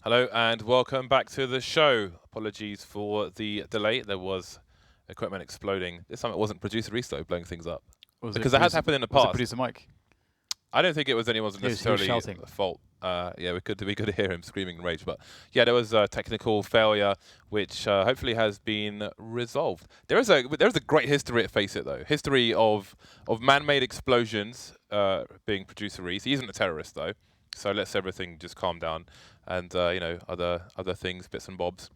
Hello and welcome back to the show. Apologies for the delay. There was equipment exploding. This time it wasn't producer Risto blowing things up. Because that has happened in the past. Was it producer Mike? I don't think it was anyone's necessarily fault. Yeah, we could hear him screaming in rage. But yeah, there was a technical failure which hopefully has been resolved. There's a great history at FACEIT though. History of man-made explosions being producer Reese. He isn't a terrorist though. So let's everything just calm down, and you know, other things, bits and bobs.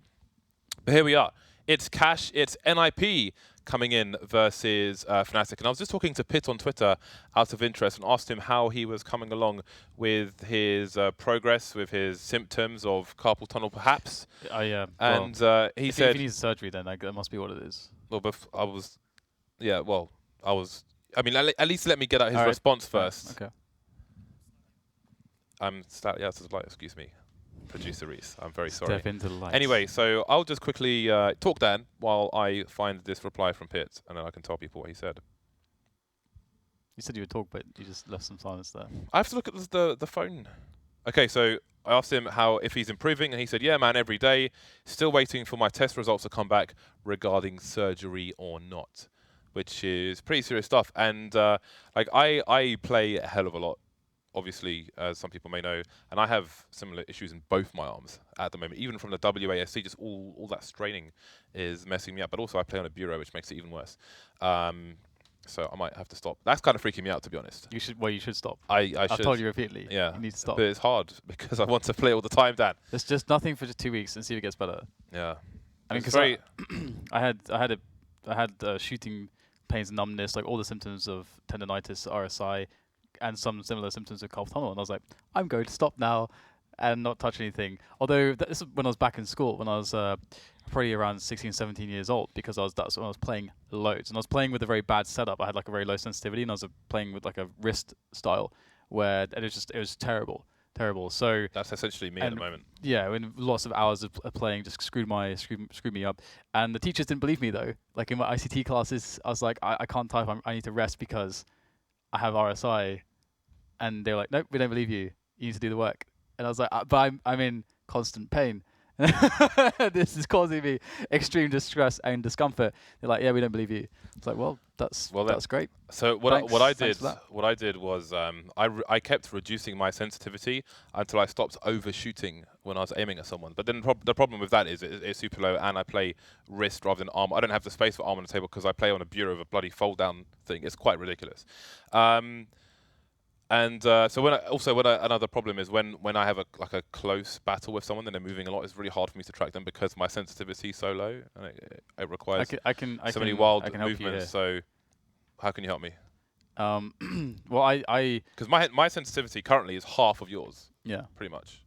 But here we are. It's Cash. It's NiP coming in versus Fnatic. And I was just talking to Pitt on Twitter out of interest and asked him how he was coming along with his progress, with his symptoms of carpal tunnel, perhaps. And he said, if he needs surgery, then that must be what it is. Well, I mean, at least let me get out his response first. Okay. Excuse me, producer Reese. I'm very sorry. Step into the light. Anyway, so I'll just quickly talk Dan while I find this reply from Pitt, and then I can tell people what he said. You said you would talk, but you just left some silence there. I have to look at the phone. Okay, so I asked him if he's improving, and he said, yeah, man, every day. Still waiting for my test results to come back regarding surgery or not, which is pretty serious stuff. And like I play a hell of a lot, obviously, as some people may know, and I have similar issues in both my arms at the moment. Even from the WASD, just all that straining is messing me up. But also I play on a bureau, which makes it even worse. So I might have to stop. That's kind of freaking me out, to be honest. You should. Well, you should stop. I've told you repeatedly. Yeah. You need to stop. But it's hard because I want to play all the time, Dan. There's just nothing for just 2 weeks and see if it gets better. Yeah. I mean, because I had shooting pains and numbness, like all the symptoms of tendonitis, RSI, and some similar symptoms of carpal tunnel, and I was like, I'm going to stop now and not touch anything. Although this is when I was back in school, when I was probably around 16, 17 years old, because that's when I was playing loads, and I was playing with a very bad setup. I had like a very low sensitivity, and I was playing with like a wrist style, where it was terrible. So that's essentially me at the moment. Yeah, when lots of hours of playing just screwed me up. And the teachers didn't believe me though. Like in my ICT classes, I was like, I can't type. I need to rest because I have RSI, and they're like, nope, we don't believe you. You need to do the work. And I was like, but I'm in constant pain. This is causing me extreme distress and discomfort. They're like, yeah, we don't believe you. It's like, well, that's great. So what I did was I kept reducing my sensitivity until I stopped overshooting when I was aiming at someone. But then the problem with that is it's super low, and I play wrist rather than arm. I don't have the space for arm on the table because I play on a bureau of a bloody fold down thing. It's quite ridiculous. Another problem is when I have a close battle with someone, then they're moving a lot. It's really hard for me to track them because my sensitivity is so low, and it requires so many wild movements. So, how can you help me? Well, because my sensitivity currently is half of yours. Yeah, pretty much.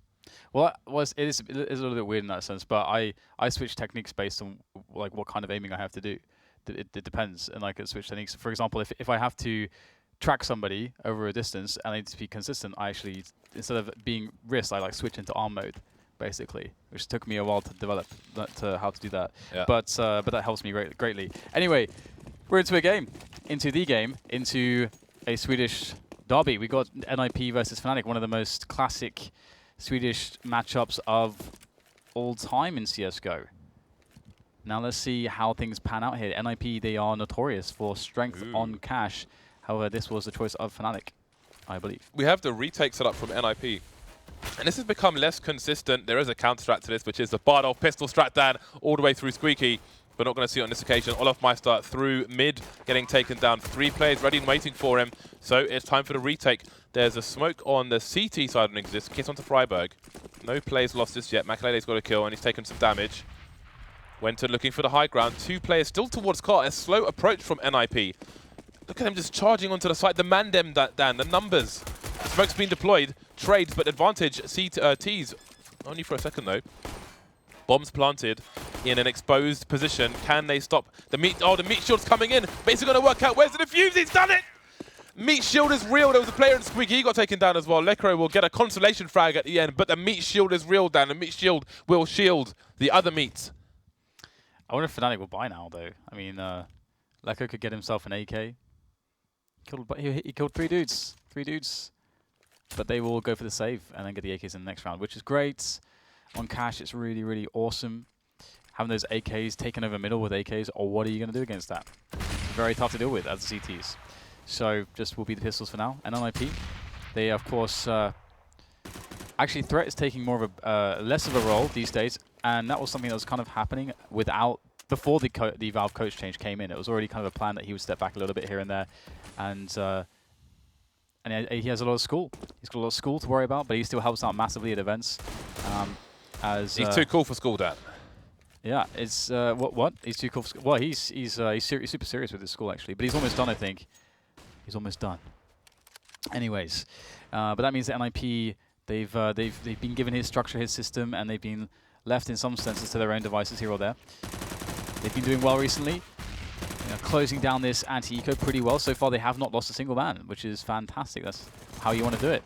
Well, it is a little bit weird in that sense, but I switch techniques based on like what kind of aiming I have to do. It depends, and I can switch techniques. For example, if I have to track somebody over a distance and I need to be consistent, I actually, instead of being wrist, I like switch into arm mode, basically, which took me a while to develop how to do that. Yeah. But that helps me greatly. Anyway, we're into a Swedish derby. We got NiP versus Fnatic, one of the most classic Swedish matchups of all time in CS:GO. Now let's see how things pan out here. NiP, they are notorious for strength on cash. However, this was the choice of Fnatic, I believe. We have the retake set up from NiP. And this has become less consistent. There is a counter strat to this, which is the Bardolph pistol strat Dan all the way through Squeaky. But not going to see it on this occasion. Olofmeister through mid, getting taken down. 3 players ready and waiting for him. So it's time for the retake. There's a smoke on the CT side on Xizt. Kit onto Friberg. No plays lost just yet. Maikelele's got a kill and he's taken some damage. wenton looking for the high ground. 2 players still towards car. A slow approach from NiP. Look at them just charging onto the site. The mandem, Dan, the numbers. Smoke's been deployed. Trades, but advantage T's. Only for a second, though. Bombs planted in an exposed position. Can they stop the meat? Oh, the meat shield's coming in. But is it going to work out? Where's the defuse? He's done it! Meat shield is real. There was a player in Squeaky. He got taken down as well. Lekro will get a consolation frag at the end, but the meat shield is real, Dan. The meat shield will shield the other meat. I wonder if Fnatic will buy now, though. I mean, Lekro could get himself an AK. He killed 3 dudes. But they will go for the save and then get the AKs in the next round, which is great. on Cash, it's really, really awesome. Having those AKs taken over middle with AKs, or what are you going to do against that? Very tough to deal with as the CTs. So just will be the pistols for now. And NiP, they of course, actually Threat is taking more of a, less of a role these days, and that was something that was kind of happening before the Valve coach change came in. It was already kind of a plan that he would step back a little bit here and there, and he has a lot of school. He's got a lot of school to worry about, but he still helps out massively at events. He's too cool for school, Dad. Yeah, it's what? He's too cool for school. Well, he's super serious with his school actually, but he's almost done, I think. He's almost done. Anyways, but that means that NiP they've been given his structure, his system, and they've been left in some senses to their own devices here or there. They've been doing well recently, closing down this anti-eco pretty well. So far, they have not lost a single man, which is fantastic. That's how you want to do it.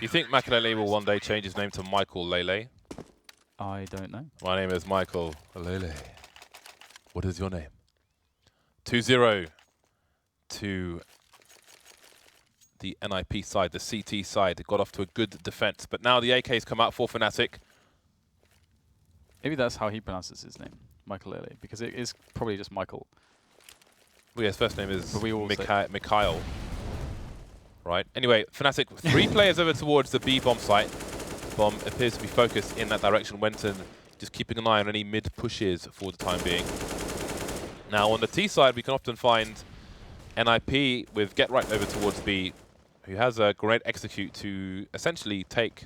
You think Maikelele will one day change his name to Maikelele? I don't know. My name is Maikelele. What is your name? 2-0 to the NiP side, the CT side. They got off to a good defense, but now the AKs come out for Fnatic. Maybe that's how he pronounces his name, Maikelele, because it is probably just Michael. Well, yeah, his first name is Mikail. Right. Anyway, Fnatic, 3 players over towards the B bomb site. Bomb appears to be focused in that direction. wenton just keeping an eye on any mid pushes for the time being. Now on the T side, we can often find NiP with Get Right over towards B, who has a grenade execute to essentially take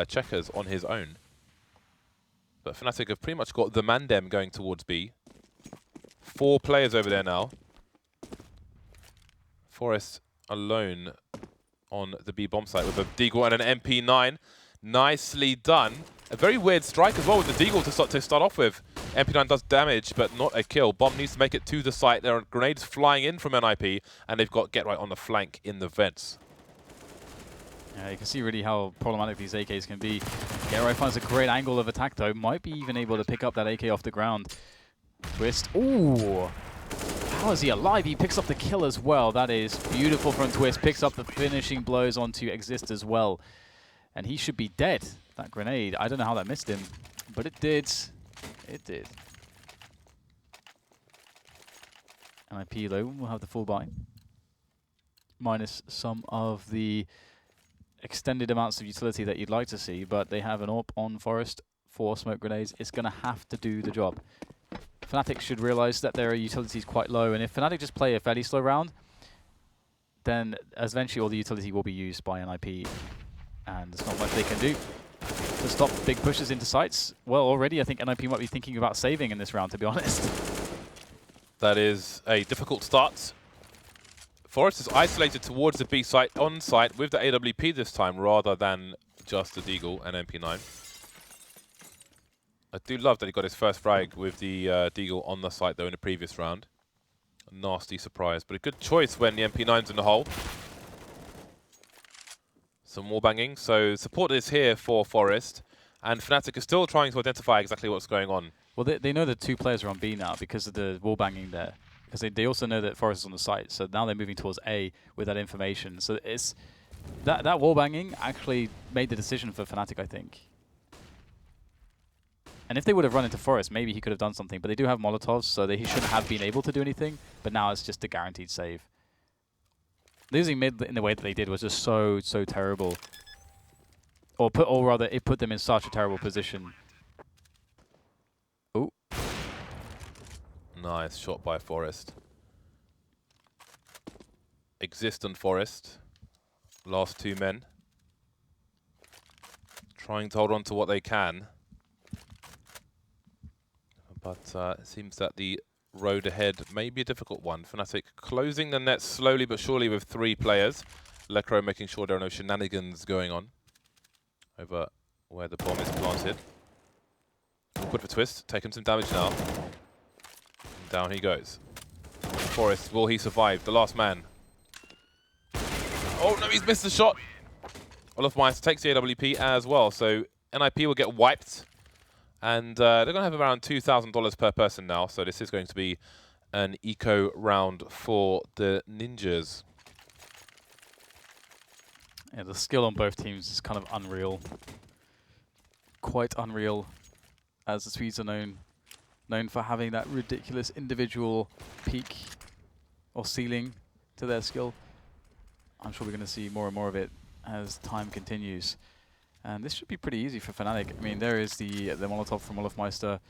checkers on his own. But Fnatic have pretty much got the Mandem going towards B. 4 players over there now. Forest alone on the B bomb site with a Deagle and an MP9. Nicely done. A very weird strike as well with the Deagle to start off with. MP9 does damage, but not a kill. Bomb needs to make it to the site. There are grenades flying in from NiP, and they've got Get Right on the flank in the vents. Yeah, you can see really how problematic these AKs can be. Get Right finds a great angle of attack though. Might be even able to pick up that AK off the ground. Twist. Ooh! How is he alive? He picks up the kill as well. That is beautiful from Twist. Picks up the finishing blows onto Xizt as well. And he should be dead. That grenade, I don't know how that missed him, but it did. It did. NiP though will have the full buy. Minus some of the extended amounts of utility that you'd like to see, but they have an AWP on Forest for smoke grenades. It's going to have to do the job. Fnatic should realize that their utility is quite low, and if Fnatic just play a fairly slow round, then eventually all the utility will be used by NiP, and there's not much they can do to stop big pushes into sites. Well, already I think NiP might be thinking about saving in this round, to be honest. That is a difficult start. Forest is isolated towards the B site, on site, with the AWP this time, rather than just the Deagle and MP9. I do love that he got his first frag with the Deagle on the site, though, in the previous round. A nasty surprise, but a good choice when the MP9's in the hole. Some more banging, so support is here for Forest, and Fnatic is still trying to identify exactly what's going on. Well, they know that 2 players are on B now because of the wall banging there. Because they also know that Forest is on the site, so now they're moving towards A with that information. So it's that wall banging actually made the decision for Fnatic, I think. And if they would have run into Forest, maybe he could have done something. But they do have Molotovs, so he shouldn't have been able to do anything. But now it's just a guaranteed save. Losing mid in the way that they did was just so terrible. Or rather, it put them in such a terrible position. Ooh. Nice shot by Forest. Xizt and Forest. Last 2 men. Trying to hold on to what they can. But it seems that the road ahead may be a difficult one. Fnatic closing the net slowly but surely with 3 players. Lecro making sure there are no shenanigans going on over where the bomb is planted. Good for Twist, taking some damage now. And down he goes. Forest, will he survive? The last man. Oh no, he's missed the shot! Olofmeister takes the AWP as well, so NiP will get wiped. And they're going to have around $2,000 per person now, so this is going to be an eco round for the Ninjas. Yeah, the skill on both teams is kind of unreal. quite unreal, as the Swedes are known for having that ridiculous individual peak or ceiling to their skill. I'm sure we're going to see more and more of it as time continues. And this should be pretty easy for Fnatic. I mean, there is the Molotov from olofmeister.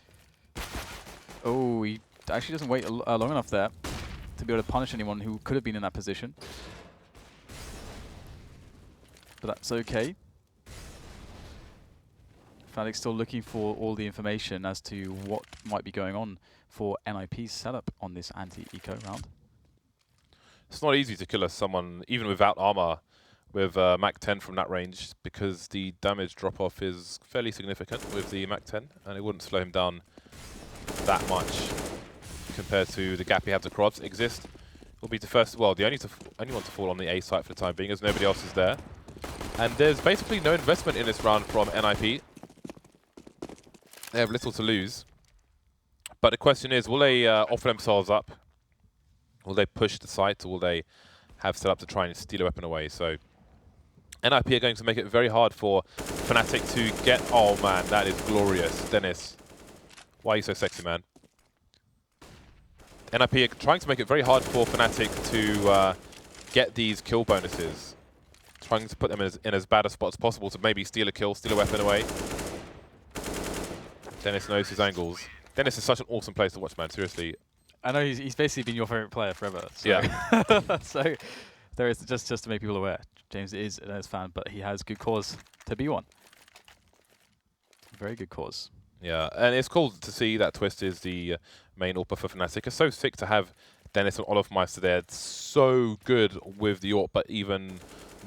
Oh, he actually doesn't wait long enough there to be able to punish anyone who could have been in that position. But that's okay. Fnatic's still looking for all the information as to what might be going on for NiP's setup on this anti-eco round. It's not easy to kill someone, even without armor, with Mach 10 from that range, because the damage drop-off is fairly significant with the Mach 10, and it wouldn't slow him down that much compared to the gap he had to Crods. Xizt will be the first, well, the only one to fall on the A site for the time being, as nobody else is there. And there's basically no investment in this round from NiP. They have little to lose. But the question is, will they offer themselves up? Will they push the site, or will they have set up to try and steal a weapon away? So NiP are going to make it very hard for Fnatic to get... Oh man, that is glorious. Dennis, why are you so sexy, man? NiP are trying to make it very hard for Fnatic to get these kill bonuses. Trying to put them in as bad a spot as possible to maybe steal a kill, steal a weapon away. Dennis knows his angles. Dennis is such an awesome place to watch, man, seriously. I know he's basically been your favorite player forever. So yeah. So there is, just to make people aware, James is an NS fan, but he has good cause to be one. Very good cause. Yeah, and it's cool to see that Twist is the main AWPer for Fnatic. It's so sick to have Dennis and olofmeister there. It's so good with the AWP, but even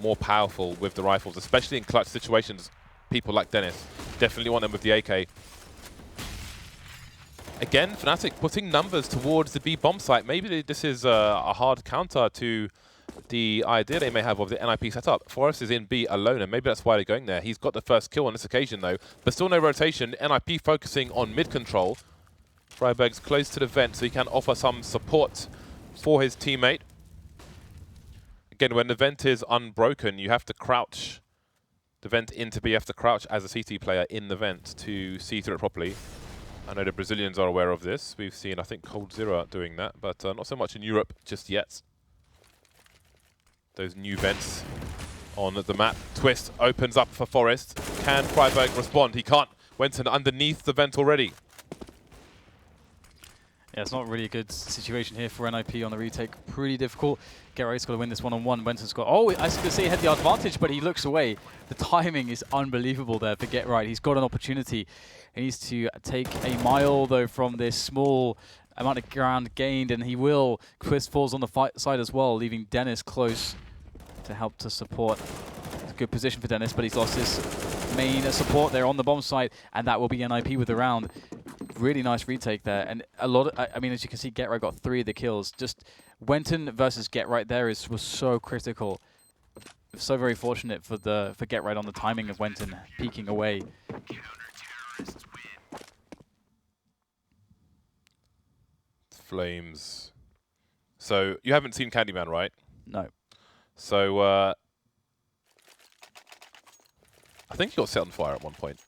more powerful with the rifles, especially in clutch situations. People like Dennis definitely want them with the AK. Again, Fnatic putting numbers towards the B bomb site. Maybe this is a hard counter to the idea they may have of the NiP setup. f0rest is in B alone, and maybe that's why they're going there. He's got the first kill on this occasion, though, but still no rotation. NiP focusing on mid control. Friberg's close to the vent, so he can offer some support for his teammate. Again, when the vent is unbroken, you have to crouch the vent into B. You have to crouch as a CT player in the vent to see through it properly. I know the Brazilians are aware of this. We've seen, I think, Cold Zero doing that, but not so much in Europe just yet. Those new vents on the map. Twist opens up for f0rest. Can Friberg respond? He can't. Wenton underneath the vent already. Yeah, it's not really a good situation here for NiP on the retake. Pretty difficult. Gerright's got to win this one-on-one. Wenton's got... Oh, I was going to say he had the advantage, but he looks away. The timing is unbelievable there for Gerright. He's got an opportunity. He needs to take a mile, though, from this small amount of ground gained, and he will. Twist falls on the side as well, leaving Dennis close to help to support. It's a good position for Dennis, but he's lost his main support there on the bomb site, and that will be NiP with the round. Really nice retake there, and a lot of, I mean, as you can see, Gerright got 3 of the kills. Just Wenton versus Gerright there was so critical. So very fortunate for Gerright on the timing of Wenton peeking away. Flames. So you haven't seen Candyman, right? No. So I think he got set on fire at one point.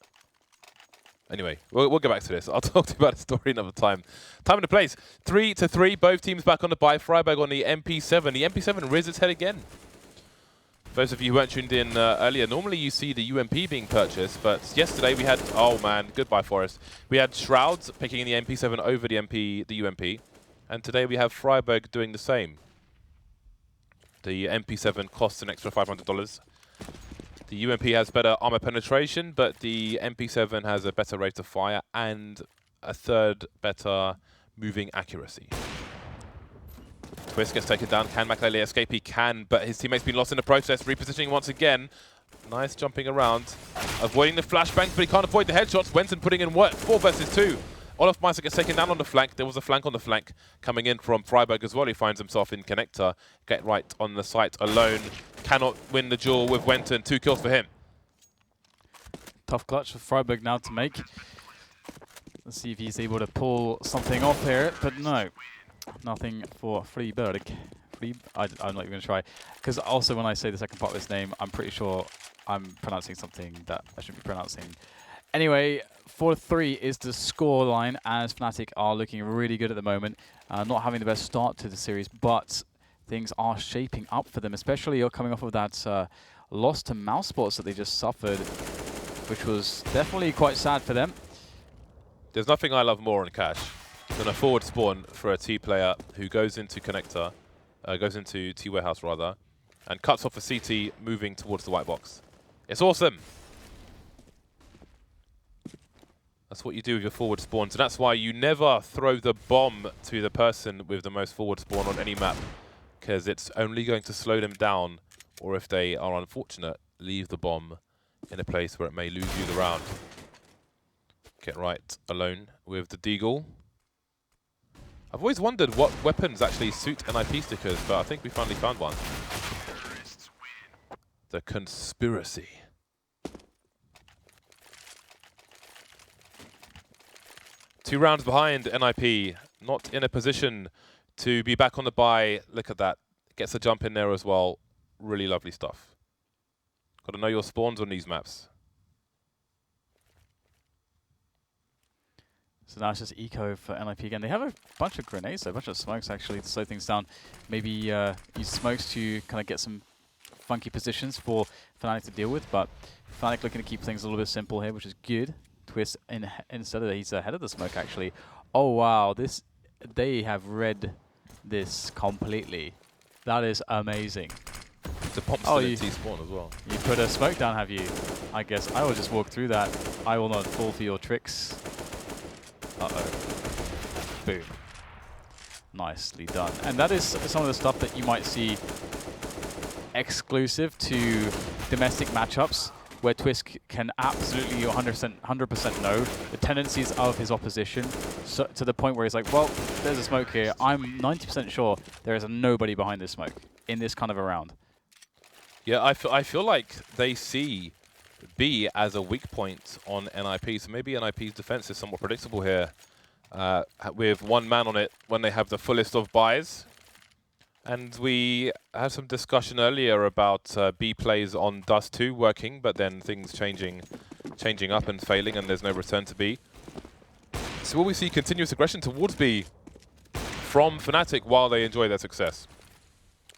Anyway, we'll get back to this. I'll talk to you about the story another time. Time and the place. 3-3. Both teams back on the buy. Friberg on the MP7. The MP7 rears its head again. For those of you who weren't tuned in earlier, normally you see the UMP being purchased, but yesterday we had... Oh man, goodbye f0rest. We had Shrouds picking the MP7 over the UMP. And today we have Friberg doing the same. The MP7 costs an extra $500. The UMP has better armor penetration, but the MP7 has a better rate of fire and a third better moving accuracy. Twist gets taken down. Can Maikelele escape? He can, but his teammate's been lost in the process. Repositioning once again. Nice jumping around. Avoiding the flashbangs, but he can't avoid the headshots. Wenton putting in work. 4 versus 2. olofmeister gets taken down on the flank. There was a flank on the flank coming in from Friberg as well. He finds himself in connector. Get right on the site alone. Cannot win the duel with Wenton. 2 kills for him. Tough clutch for Friberg now to make. Let's see if he's able to pull something off here, but no. Nothing for Friberg. I'm not even going to try. Because also when I say the second part of his name, I'm pretty sure I'm pronouncing something that I shouldn't be pronouncing. Anyway, 4-3 is the score line, as Fnatic are looking really good at the moment. Not having the best start to the series, but things are shaping up for them, especially coming off of that loss to Mouse Sports that they just suffered, which was definitely quite sad for them. There's nothing I love more in Cash than a forward spawn for a T player who goes into connector, goes into T warehouse rather, and cuts off a CT moving towards the white box. It's awesome. That's what you do with your forward spawns, and that's why you never throw the bomb to the person with the most forward spawn on any map, because it's only going to slow them down, or if they are unfortunate, leave the bomb in a place where it may lose you the round. Get right alone with the Deagle. I've always wondered what weapons actually suit NiP stickers, but I think we finally found one. The Conspiracy. Two rounds behind NiP, not in a position to be back on the bye. Look at that. Gets a jump in there as well. Really lovely stuff. Got to know your spawns on these maps. So now it's just eco for NiP again. They have a bunch of grenades, a bunch of smokes actually to slow things down. Maybe use smokes to kind of get some funky positions for Fnatic to deal with, but Fnatic looking to keep things a little bit simple here, which is good. Twist instead of that, he's ahead of the smoke actually. Oh wow, they have read this completely. That is amazing. It's a pop still in T spawn as well. You put a smoke down, have you? I guess I will just walk through that. I will not fall for your tricks. Uh-oh. Boom. Nicely done. And that is some of the stuff that you might see exclusive to domestic matchups, where Twist can absolutely 100% know the tendencies of his opposition, so to the point where he's like, well, there's a smoke here. I'm 90% sure there is nobody behind this smoke in this kind of a round. Yeah, I feel like they see B as a weak point on NiP, so maybe NiP's defense is somewhat predictable here, with one man on it when they have the fullest of buys. And we had some discussion earlier about B plays on Dust 2 working, but then things changing up and failing, and there's no return to B. So will we see continuous aggression towards B from Fnatic while they enjoy their success?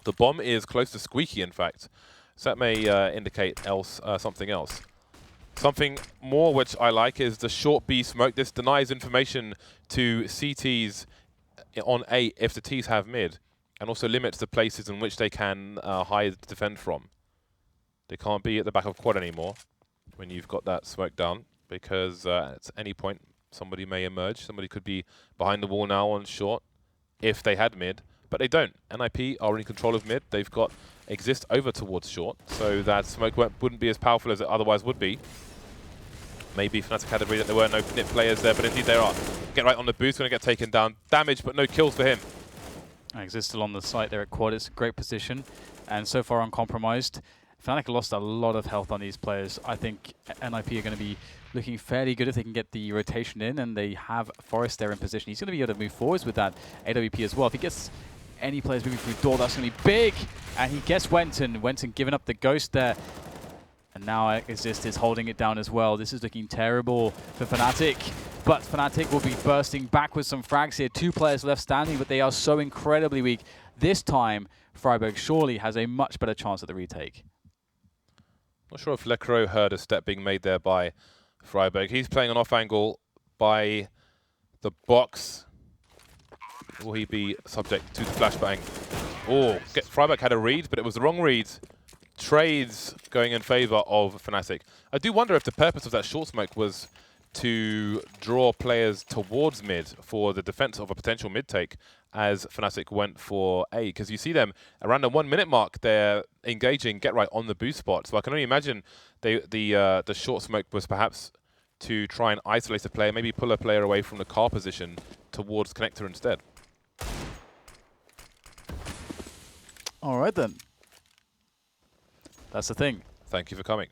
The bomb is close to Squeaky, in fact. So that may indicate something else. Something more which I like is the short B smoke. This denies information to CTs on A if the Ts have mid, and also limits the places in which they can hide defend from. They can't be at the back of quad anymore when you've got that smoke down, because at any point somebody may emerge. Somebody could be behind the wall now on short if they had mid, but they don't. NiP are in control of mid. They've got Xizt over towards short, so that smoke wouldn't be as powerful as it otherwise would be. Maybe Fnatic had to read that there were no NiP players there, but indeed there are. Get right on the boost, going to get taken down. Damage, but no kills for him. Xizt still on the site there at quad. It's a great position, and so far uncompromised. Fnatic lost a lot of health on these players. I think NiP are going to be looking fairly good if they can get the rotation in, and they have Forest there in position. He's going to be able to move forwards with that AWP as well. If he gets any players moving through door, that's going to be big, and he gets wenton. wenton giving up the ghost there, and now Xizt is holding it down as well. This is looking terrible for Fnatic, but Fnatic will be bursting back with some frags here. 2 players left standing, but they are so incredibly weak. This time, Friberg surely has a much better chance at the retake. Not sure if Lecro heard a step being made there by Friberg. He's playing an off angle by the box. Will he be subject to the flashbang? Oh, Friberg had a read, but it was the wrong read. Trades going in favor of Fnatic. I do wonder if the purpose of that short smoke was to draw players towards mid for the defense of a potential mid take, as Fnatic went for A, because you see them around the 1 minute mark, they're engaging get right on the boost spot. So I can only imagine the short smoke was perhaps to try and isolate a player, maybe pull a player away from the car position towards connector instead. All right then. That's the thing. Thank you for coming.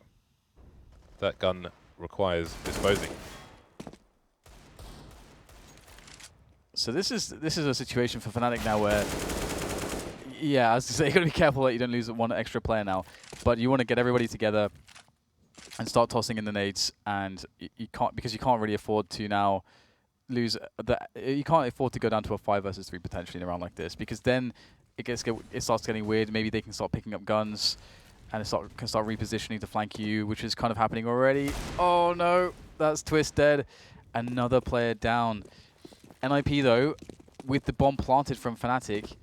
That gun requires disposing. So this is a situation for Fnatic now where, yeah, as I say, you got to be careful that you don't lose one extra player now. But you want to get everybody together and start tossing in the nades, and you can't, because you can't really afford to now lose you can't afford to go down to a 5 versus 3 potentially in a round like this, because then it starts getting weird. Maybe they can start picking up guns and can start repositioning to flank you, which is kind of happening already. Oh no, that's Twist dead. Another player down. NiP though, with the bomb planted from Fnatic,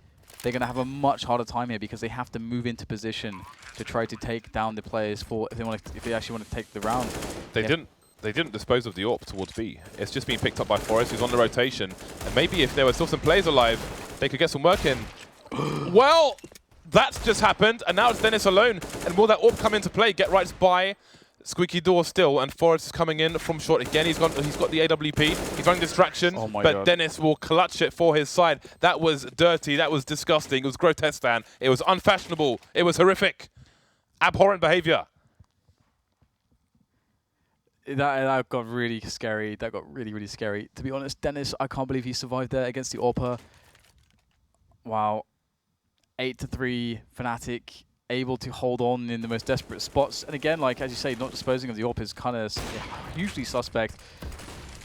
they're going to have a much harder time here because they have to move into position to try to take down the players if they actually want to take the round. They didn't dispose of the AWP towards B. It's just being picked up by Forest, who's on the rotation. And maybe if there were still some players alive, they could get some work in. Well, that's just happened, and now it's Dennis alone. And will that AWP come into play? Get Right's by Squeaky Door still, and Forest is coming in from short again. He's got the AWP. He's running distraction, but God. Dennis will clutch it for his side. That was dirty. That was disgusting. It was grotesque, Dan. It was unfashionable. It was horrific. Abhorrent behavior. That got really scary. That got really, really scary. To be honest, Dennis, I can't believe he survived there against the AWPer. Wow. 8-3 Fnatic, able to hold on in the most desperate spots. And again, like as you say, not disposing of the AWP is kind of hugely suspect.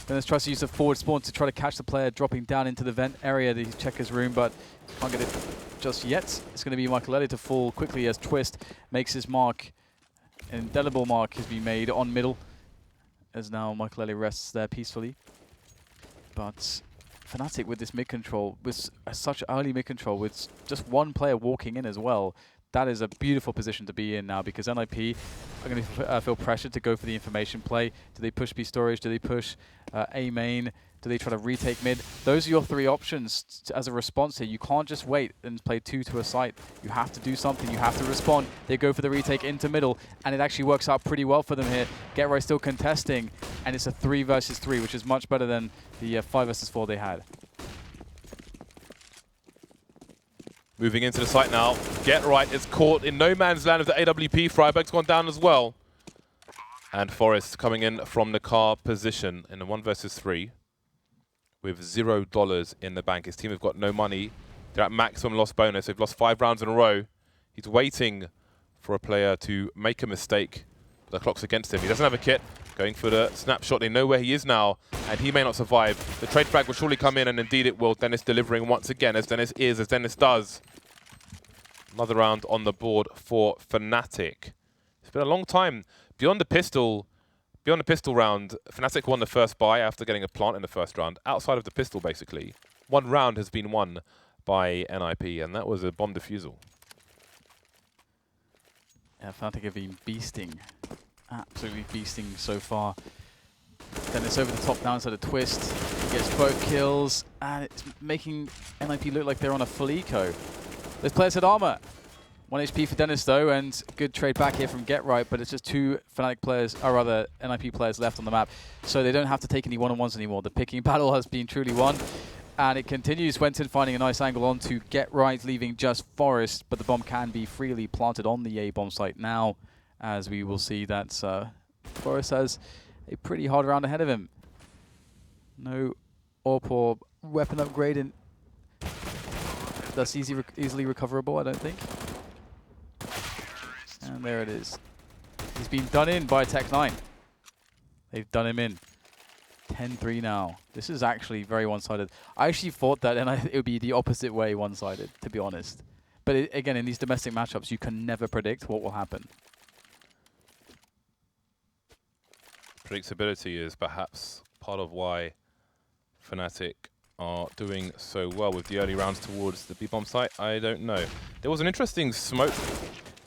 Dennis tries to use a forward spawn to try to catch the player dropping down into the vent area, the checker's room, but can't get it just yet. It's going to be Maikelele to fall quickly as Twist makes his mark. An indelible mark has been made on middle, as now Maikelele rests there peacefully. But Fnatic with this mid control, with such early mid control, with just one player walking in as well, that is a beautiful position to be in now, because NiP are going to feel pressured to go for the information play. Do they push B storage? Do they push A main? Do they try to retake mid? Those are your three options as a response here. You can't just wait and play 2 to a site. You have to do something. You have to respond. They go for the retake into middle, and it actually works out pretty well for them here. Get Right still contesting, and it's a 3 versus 3, which is much better than the 5 versus 4 they had. Moving into the site now. Get Right is caught in no man's land with the AWP. Friberg's gone down as well. And Forest coming in from the car position in a 1 versus 3 with $0 in the bank. His team have got no money. They're at maximum loss bonus. They've lost 5 rounds in a row. He's waiting for a player to make a mistake. The clock's against him. He doesn't have a kit. Going for the snapshot. They know where he is now, and he may not survive. The trade frag will surely come in, and indeed it will. Dennis delivering once again, as Dennis does. Another round on the board for Fnatic. It's been a long time. Beyond the pistol round, Fnatic won the first buy after getting a plant in the first round. Outside of the pistol, basically, 1 round has been won by NiP, and that was a bomb defusal. Yeah, Fnatic have been beasting. Absolutely beasting so far. Then it's over the top now inside a Twist. He gets both kills, and it's making NiP look like they're on a full eco. Those players had armor. 1 HP for Dennis though, and good trade back here from Get Right, but it's just 2 Fnatic players, or rather NiP players left on the map, so they don't have to take any one-on-ones anymore. The picking battle has been truly won, and it continues. wenton finding a nice angle on to Get Right, leaving just Forest, but the bomb can be freely planted on the A bomb site now, as we will see that Forest has a pretty hard round ahead of him. No AWP or weapon upgrade, and that's easily recoverable, I don't think. And there it is. He's been done in by Tech9. They've done him in. 10-3 now. This is actually very one-sided. I actually thought that it would be the opposite way one-sided, to be honest. But again, in these domestic matchups, you can never predict what will happen. Predictability is perhaps part of why Fnatic are doing so well with the early rounds towards the B-bomb site. I don't know. There was an interesting smoke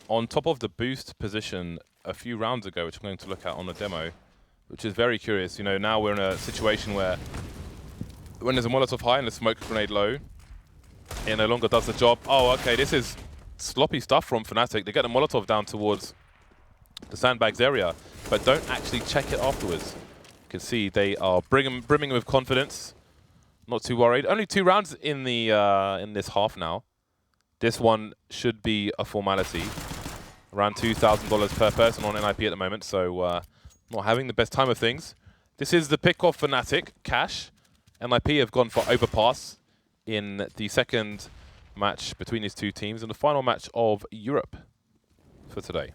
on top of the boost position a few rounds ago, which I'm going to look at on the demo, which is very curious. You know, now we're in a situation where when there's a Molotov high and a smoke grenade low, it no longer does the job. Oh, okay, this is sloppy stuff from Fnatic. They get the Molotov down towards the sandbags area, but don't actually check it afterwards. You can see they are brimming with confidence. Not too worried. Only 2 rounds in the in this half now. This one should be a formality. Around $2,000 per person on NiP at the moment, so not having the best time of things. This is the pick of Fnatic, Cash. NiP have gone for overpass in the second match between these 2 teams and the final match of Europe for today.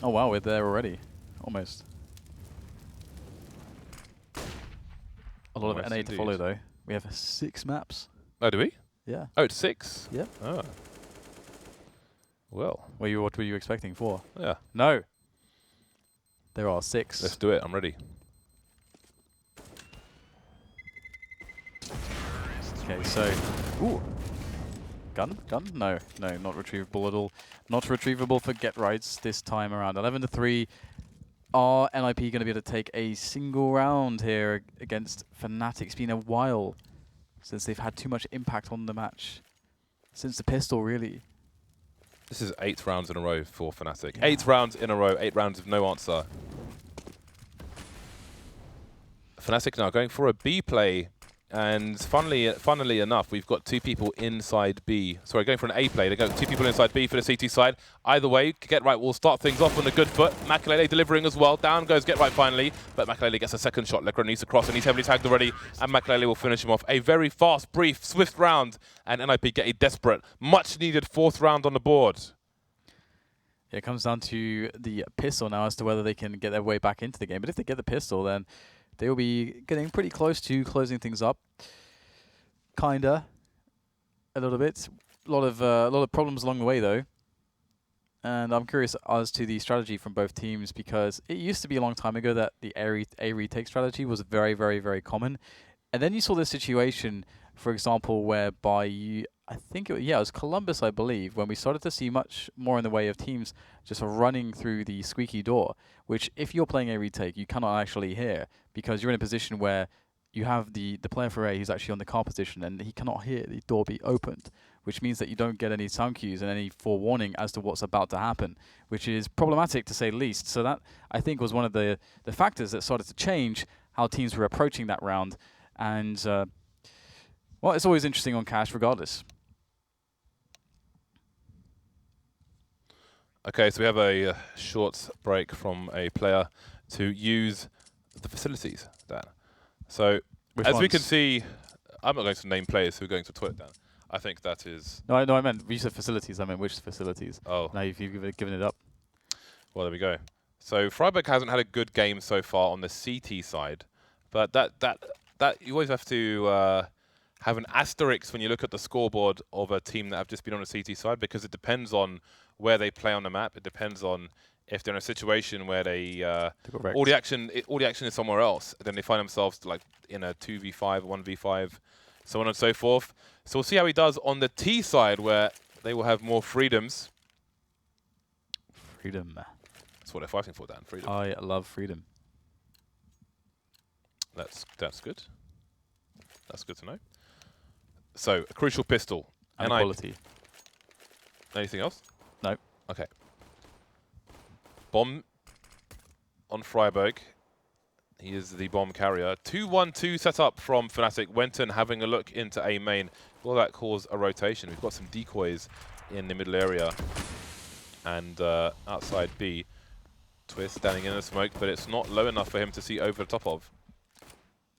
Oh wow, we're there already. Almost. A lot Almost of NA indeed. to follow though. We have 6 maps. Oh, do we? Yeah. Oh, it's 6? Yeah. Oh. Well. What were you expecting? 4? Yeah. No. There are 6. Let's do it. I'm ready. Okay, so... Ooh. Gun? No, not retrievable at all. Not retrievable for Get Rights this time around. 11-3. Are NiP going to be able to take a single round here against Fnatic? It's been a while since they've had too much impact on the match. Since the pistol, really. This is 8 rounds in a row for Fnatic. Yeah. 8 rounds in a row. 8 rounds of no answer. Fnatic now going for a B play. And funnily enough, we've got 2 people inside B. Sorry, going for an A play. They got 2 people inside B for the CT side. Either way, Get Right will start things off on a good foot. Maikelele delivering as well. Down goes Get Right finally. But Maikelele gets a second shot. Lecro needs to cross and he's heavily tagged already. And Maikelele will finish him off. A very fast, brief, swift round. And NiP get a desperate, much needed 4th round on the board. Yeah, it comes down to the pistol now as to whether they can get their way back into the game. But if they get the pistol, then they will be getting pretty close to closing things up. Kinda, a little bit. A lot of problems along the way though. And I'm curious as to the strategy from both teams because it used to be a long time ago that the A retake strategy was very, very, very common. And then you saw this situation, for example, whereby I think it was Columbus, I believe, when we started to see much more in the way of teams just running through the squeaky door, which if you're playing a retake, you cannot actually hear because you're in a position where you have the player for A who's actually on the car position and he cannot hear the door be opened, which means that you don't get any sound cues and any forewarning as to what's about to happen, which is problematic to say the least. So that, I think, was one of the factors that started to change how teams were approaching that round. And, well, it's always interesting on Cash regardless. Okay, so we have a short break from a player to use the facilities, Dan. So, as we can see, I'm not going to name players who are going to Twitter, Dan. I think that is... No, I meant, you said facilities. I meant which facilities? Oh. Now you've given it up. Well, there we go. So, Friberg hasn't had a good game so far on the CT side, but that you always have to have an asterisk when you look at the scoreboard of a team that have just been on the CT side because it depends on where they play on the map. It depends on if they're in a situation where they all the action is somewhere else, then they find themselves like in a 2v5, 1v5, so on and so forth. So we'll see how he does on the T side, where they will have more freedoms. Freedom. That's what they're fighting for, Dan. Freedom. I love freedom. That's good. That's good to know. So a crucial pistol. And quality. Anything else? No. Okay. Bomb on Friberg. He is the bomb carrier. 2-1-2 set up from Fnatic. wenton having a look into A main. Will that cause a rotation? We've got some decoys in the middle area. And outside B. Twist standing in the smoke, but it's not low enough for him to see over the top of.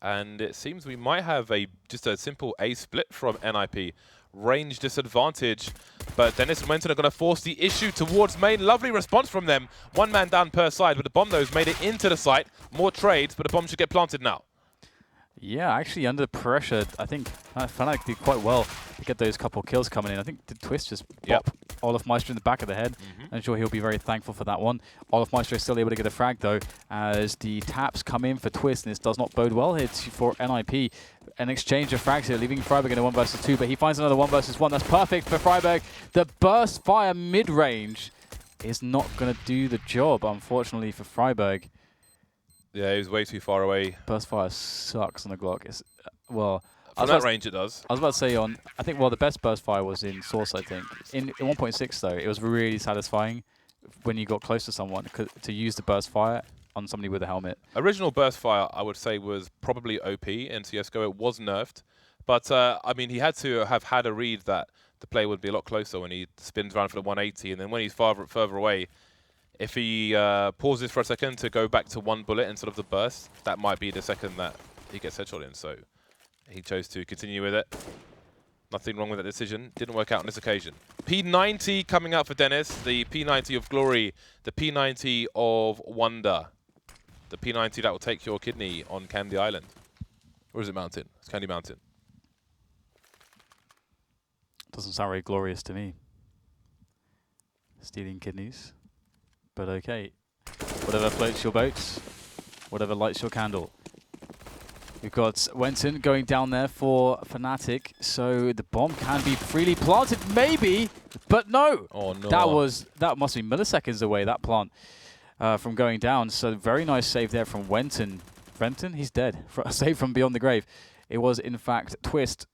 And it seems we might have just a simple A split from NiP. Range disadvantage, but Dennis and wenton are going to force the issue towards main. Lovely response from them. 1 man down per side, but the bomb, though, has made it into the site. More trades, but the bomb should get planted now. Yeah, actually, under pressure, I think Fnatic did quite well to get those couple kills coming in. I think the Twist just popped olofmeister in the back of the head. I'm sure he'll be very thankful for that one. olofmeister is still able to get a frag, though, as the taps come in for Twist, and this does not bode well here for NiP. An exchange of frags here, leaving Friberg in a 1 versus 2, but he finds another 1 versus 1. That's perfect for Friberg. The burst fire mid-range is not going to do the job, unfortunately, for Friberg. Yeah, he was way too far away. Burst fire sucks on the Glock. It's, well, from that range, it does. I was about to say the best burst fire was in Source, I think. In 1.6, though, it was really satisfying when you got close to someone to use the burst fire on somebody with a helmet. Original burst fire, I would say, was probably OP in CSGO. It was nerfed. But, I mean, he had to have had a read that the play would be a lot closer when he spins around for the 180. And then when he's further away, if he pauses for a second to go back to 1 bullet instead of the burst, that might be the second that he gets headshot in. So he chose to continue with it. Nothing wrong with that decision. Didn't work out on this occasion. P90 coming out for Dennis. The P90 of Glory. The P90 of Wonder. The P90 that will take your kidney on Candy Island. Or is it Mountain? It's Candy Mountain. Doesn't sound very glorious to me. Stealing kidneys. But okay. Whatever floats your boat. Whatever lights your candle. We've got wenton going down there for Fnatic, so the bomb can be freely planted, maybe, but no. Oh no! That must be milliseconds away, that plant, from going down. So very nice save there from wenton. Wenton, he's dead. Save from beyond the grave. It was in fact Twist.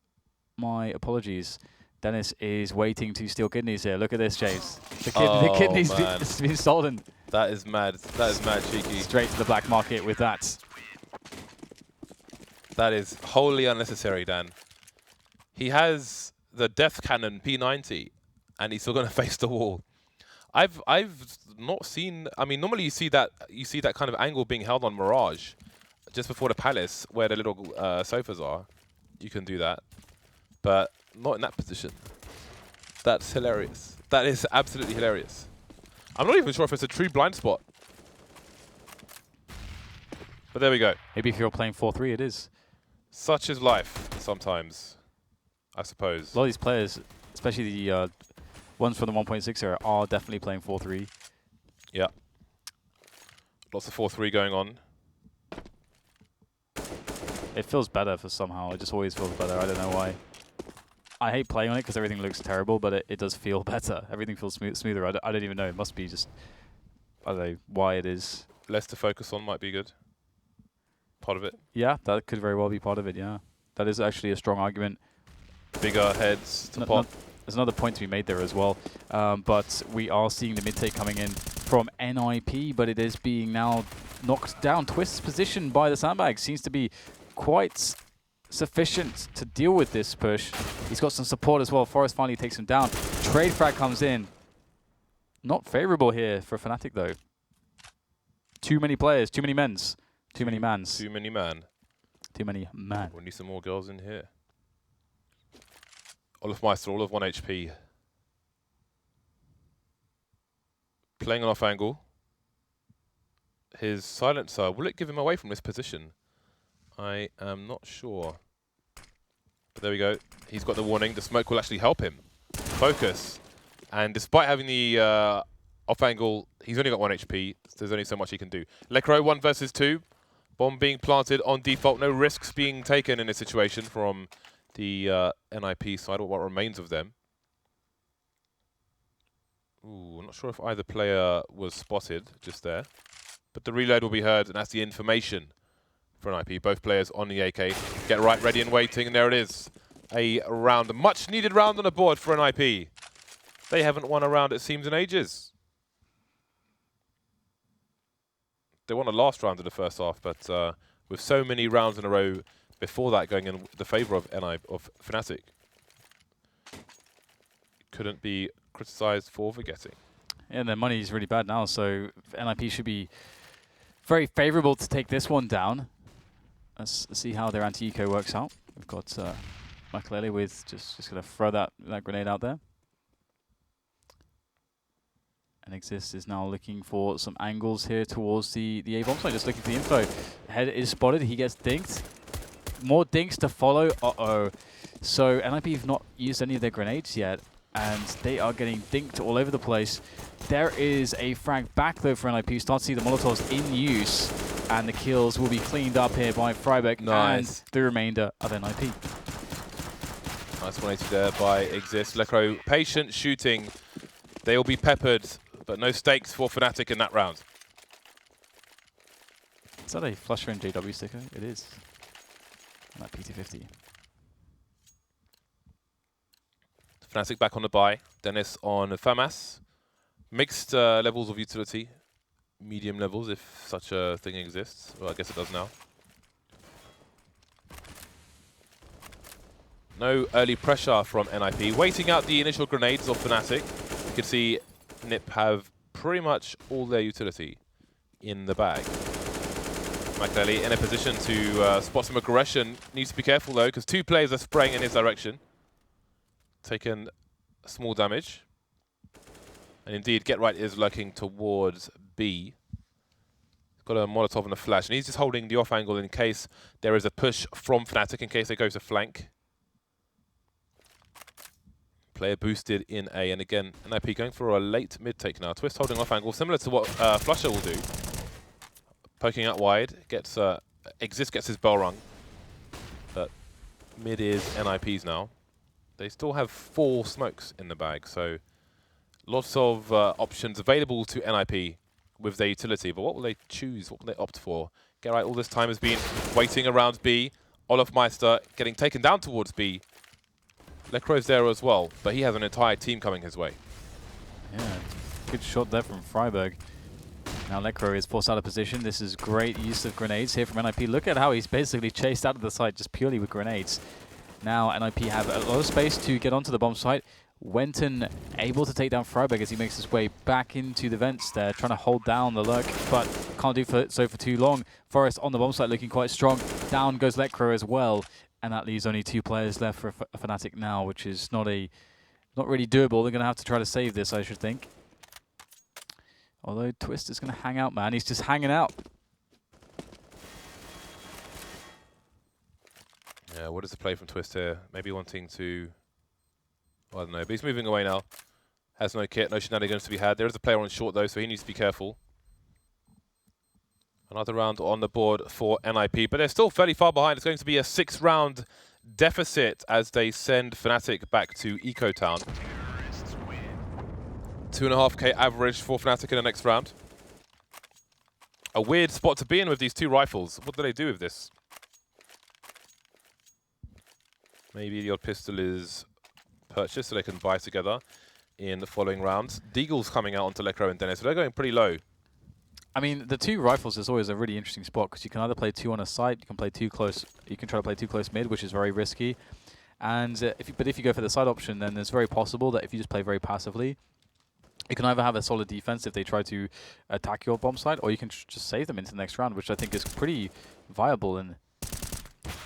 My apologies. Dennis is waiting to steal kidneys here. Look at this, James. The kidneys been stolen. That is mad. That is mad cheeky. Straight to the black market with that. That is wholly unnecessary, Dan. He has the Death Cannon P90, and he's still going to face the wall. I've not seen. I mean, normally you see that kind of angle being held on Mirage, just before the palace where the little sofas are. You can do that, but not in that position. That's hilarious. That is absolutely hilarious. I'm not even sure if it's a true blind spot. But there we go. Maybe if you're playing 4-3, it is. Such is life sometimes, I suppose. A lot of these players, especially the ones from the 1.6 era, are definitely playing 4-3. Yeah. Lots of 4-3 going on. It feels better for somehow. It just always feels better. I don't know why. I hate playing on it because everything looks terrible, but it does feel better. Everything feels smoother. I don't even know. It must be just, I don't know why it is. Less to focus on might be good. Part of it. Yeah, that could very well be part of it, yeah. That is actually a strong argument. Bigger heads to pop. There's another point to be made there as well. But we are seeing the mid-take coming in from NiP, but it is being now knocked down. Twist's position by the sandbag seems to be quite sufficient to deal with this push. He's got some support as well. Forest finally takes him down. Trade frag comes in. Not favorable here for Fnatic, though. Too many players, too many mens. Too many mans. Too many man. Too many man. We need some more girls in here. Olofmeister, all of 1 HP. Playing an off angle. His silencer, will it give him away from this position? I am not sure. But there we go. He's got the warning. The smoke will actually help him focus. And despite having the off angle, he's only got 1 HP. So there's only so much he can do. Lecro 1 versus 2. Bomb being planted on default. No risks being taken in this situation from the NiP side, or what remains of them. Ooh, I'm not sure if either player was spotted just there. But the reload will be heard, and that's the information for NiP. Both players on the AK. Get right, ready and waiting, and there it is. A round, a much-needed round on the board for NiP. They haven't won a round, it seems, in ages. They won the last round of the first half, but with so many rounds in a row before that going in the favour of Fnatic, couldn't be criticised for forgetting. Yeah, and their money is really bad now, so NiP should be very favourable to take this one down. Let's see how their anti-eco works out. We've got Maikelele with just going to throw that grenade out there. And Xizt is now looking for some angles here towards the A-bomb side, just looking for the info. Head is spotted, he gets dinked. More dinks to follow, uh-oh. So NiP have not used any of their grenades yet, and they are getting dinked all over the place. There is a frag back though for NiP. Start to see the Molotovs in use, and the kills will be cleaned up here by Friberg and the remainder of NiP. Nice 180 there by Xizt. Lecro, patient shooting. They will be peppered, but no stakes for Fnatic in that round. Is that a Flusher and JW sticker? It is. On that PT50. Fnatic back on the buy. Dennis on FAMAS. Mixed levels of utility. Medium levels, if such a thing exists. Well, I guess it does now. No early pressure from NiP. Waiting out the initial grenades of Fnatic. You can see NiP have pretty much all their utility in the bag. Maikelele in a position to spot some aggression. Needs to be careful though, because two players are spraying in his direction. taken small damage. And indeed, Get Right is lurking towards B. He's got a Molotov and a flash, and he's just holding the off angle in case there is a push from Fnatic, in case they go to flank. Player boosted in A, and again, NiP going for a late mid take now. Twist holding off angle, similar to what Flusher will do. Poking out wide, gets Xizt gets his bell rung. But mid is NiP's now. They still have 4 smokes in the bag, so lots of options available to NiP with their utility. But what will they choose? What will they opt for? Get Right all this time has been waiting around B. olofmeister getting taken down towards B. Lecro's there as well, but he has an entire team coming his way. Yeah, good shot there from Friberg. Now Lecro is forced out of position. This is great use of grenades here from NiP. Look at how he's basically chased out of the site just purely with grenades. Now NiP have a lot of space to get onto the bomb site. wenton able to take down Friberg as he makes his way back into the vents there, trying to hold down the lurk, but can't do so for too long. Forest on the bomb site looking quite strong. Down goes Lecro as well, and that leaves only 2 players left for Fnatic now, which is not really doable. They're going to have to try to save this, I should think. Although Twist is going to hang out, man. He's just hanging out. Yeah, what is the play from Twist here? Maybe wanting to... Well, I don't know, but he's moving away now. Has no kit, no shenanigans to be had. There is a player on short though, so he needs to be careful. Another round on the board for NiP, but they're still fairly far behind. It's going to be a 6-round deficit as they send Fnatic back to Eco Town. 2.5k average for Fnatic in the next round. A weird spot to be in with these 2 rifles. What do they do with this? Maybe the odd pistol is purchased so they can buy together in the following rounds. Deagle's coming out onto Lecro and Dennis, so they're going pretty low. I mean, the 2 rifles is always a really interesting spot because you can either play 2 on a site, you can play 2 close, you can try to play 2 close mid, which is very risky. And if you go for the side option, then it's very possible that if you just play very passively, you can either have a solid defense if they try to attack your bomb site, or you can just save them into the next round, which I think is pretty viable. And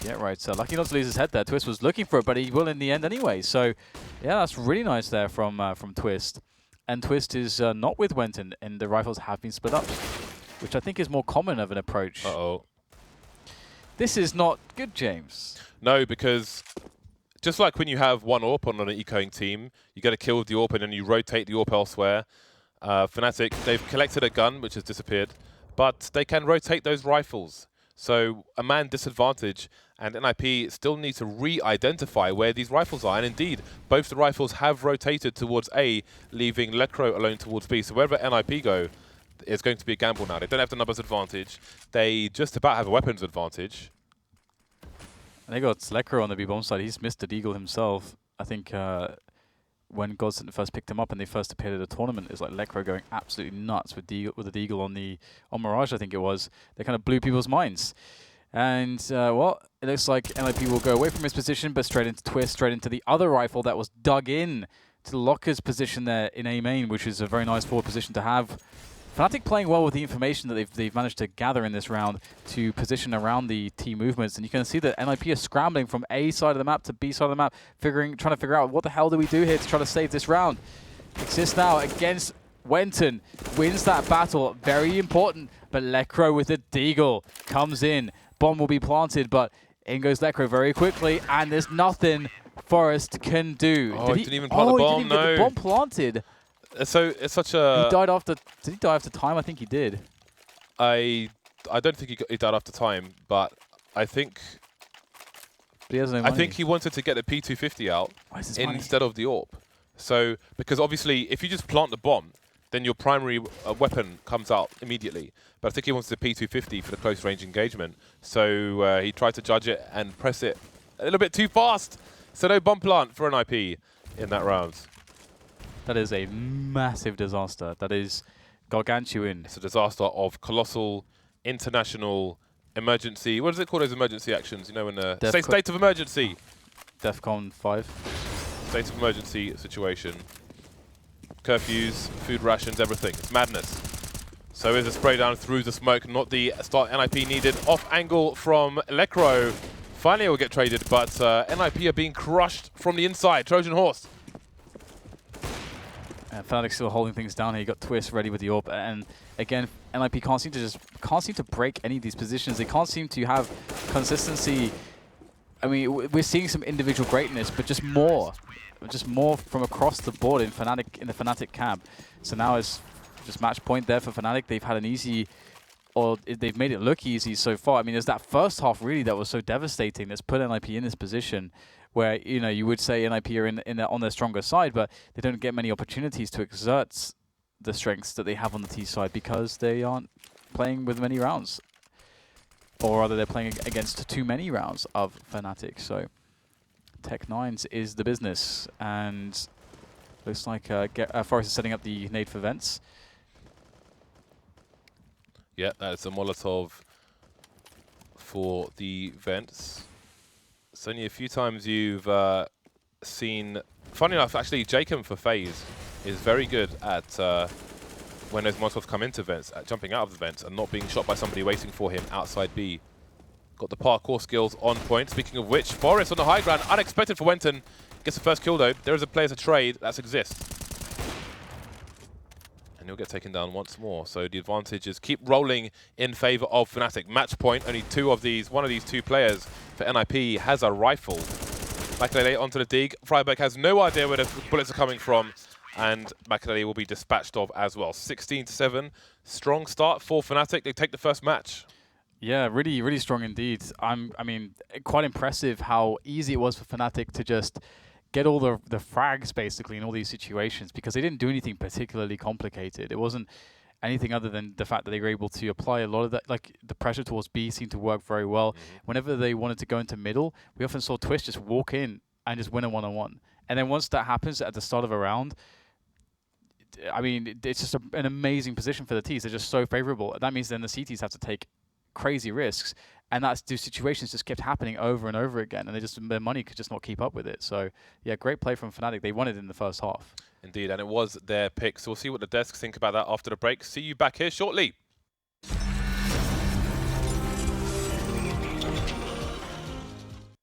yeah, right. So lucky not to lose his head there. Twist was looking for it, but he will in the end anyway. So yeah, that's really nice there from Twist. And Twist is not with wenton, and the rifles have been split up, which I think is more common of an approach. Uh-oh. This is not good, James. No, because just like when you have one AWP on an ecoing team, you get a kill with the AWP and then you rotate the AWP elsewhere. Fnatic, they've collected a gun, which has disappeared, but they can rotate those rifles. So a man disadvantage, and NiP still need to re-identify where these rifles are. And indeed, both the rifles have rotated towards A, leaving Lecro alone towards B. So wherever NiP go, it's going to be a gamble now. They don't have the numbers advantage. They just about have a weapons advantage. And they got Lecro on the B bomb side. He's missed the Deagle himself. I think when Godsent first picked him up and they first appeared at the tournament, it's like Lecro going absolutely nuts with the Deagle on Mirage, I think it was. They kind of blew people's minds. And, well, it looks like NiP will go away from his position, but straight into Twist, straight into the other rifle that was dug in to Locker's position there in A main, which is a very nice forward position to have. Fnatic playing well with the information that they've managed to gather in this round to position around the T movements. And you can see that NiP is scrambling from A side of the map to B side of the map, trying to figure out what the hell do we do here to try to save this round. Xizt now against wenton, wins that battle, very important, but Lecro with the Deagle comes in. Bomb will be planted, but in goes Lecro very quickly, and there's nothing Forest can do. Oh, he didn't even plant the bomb, he didn't even get the bomb planted. So it's such a... He died after... Did he die after time? I think he did. I don't think he died after time, but I think... But he has no money. I think he wanted to get the P250 out instead of the AWP. So, because obviously, if you just plant the bomb, then your primary weapon comes out immediately. But I think he wants the P250 for the close range engagement. So he tried to judge it and press it a little bit too fast. So no bomb plant for NiP in that round. That is a massive disaster. That is gargantuan. It's a disaster of colossal, international, emergency. What is it called, those emergency actions? You know, when the state of emergency. DEFCON 5. State of emergency situation. Curfews, food rations, everything. It's madness. So is a spray down through the smoke, not the start NiP needed. Off angle from Lecro. Finally, it will get traded, but NiP are being crushed from the inside. Trojan Horse. Fnatic still holding things down here. You got Twist ready with the AWP, and again, NiP can't seem to break any of these positions. They can't seem to have consistency. I mean, we're seeing some individual greatness, but just more from across the board in the Fnatic camp. So now it's just match point there for Fnatic. They've had an easy, or they've made it look easy so far. I mean, there's that first half really that was so devastating that's put NiP in this position where, you know, you would say NiP are on their stronger side, but they don't get many opportunities to exert the strengths that they have on the T side because they aren't playing with many rounds. Or rather, they're playing against too many rounds of Fnatic. So Tech9s is the business, and looks like Forest is setting up the nade for vents. Yeah, that's a Molotov for the vents. It's only a few times you've seen... Funny enough, actually, Jacob for FaZe is very good at when those Molotovs come into vents, at jumping out of the vents and not being shot by somebody waiting for him outside B. Got the parkour skills on point. Speaking of which, Forest on the high ground, unexpected for wenton. Gets the first kill though. There is a player to trade, that's Xizt. And he'll get taken down once more. So the advantages keep rolling in favor of Fnatic. Match point, only one of these two players for NiP has a rifle. Maikelele onto the dig. Friberg has no idea where the bullets are coming from. And Maikelele will be dispatched of as well. 16-7, strong start for Fnatic. They take the first match. Yeah, really, really strong indeed. I mean, quite impressive how easy it was for Fnatic to just get all the frags basically in all these situations because they didn't do anything particularly complicated. It wasn't anything other than the fact that they were able to apply a lot of that, like the pressure towards B seemed to work very well. Whenever they wanted to go into middle, we often saw Twist just walk in and just win a one-on-one. And then once that happens at the start of a round, I mean, it's just an amazing position for the Ts. They're just so favorable. That means then the CTs have to take crazy risks, and those situations just kept happening over and over again, and their money could just not keep up with it. So yeah, great play from Fnatic. They won it in the first half. Indeed, and it was their pick. So we'll see what the desks think about that after the break. See you back here shortly.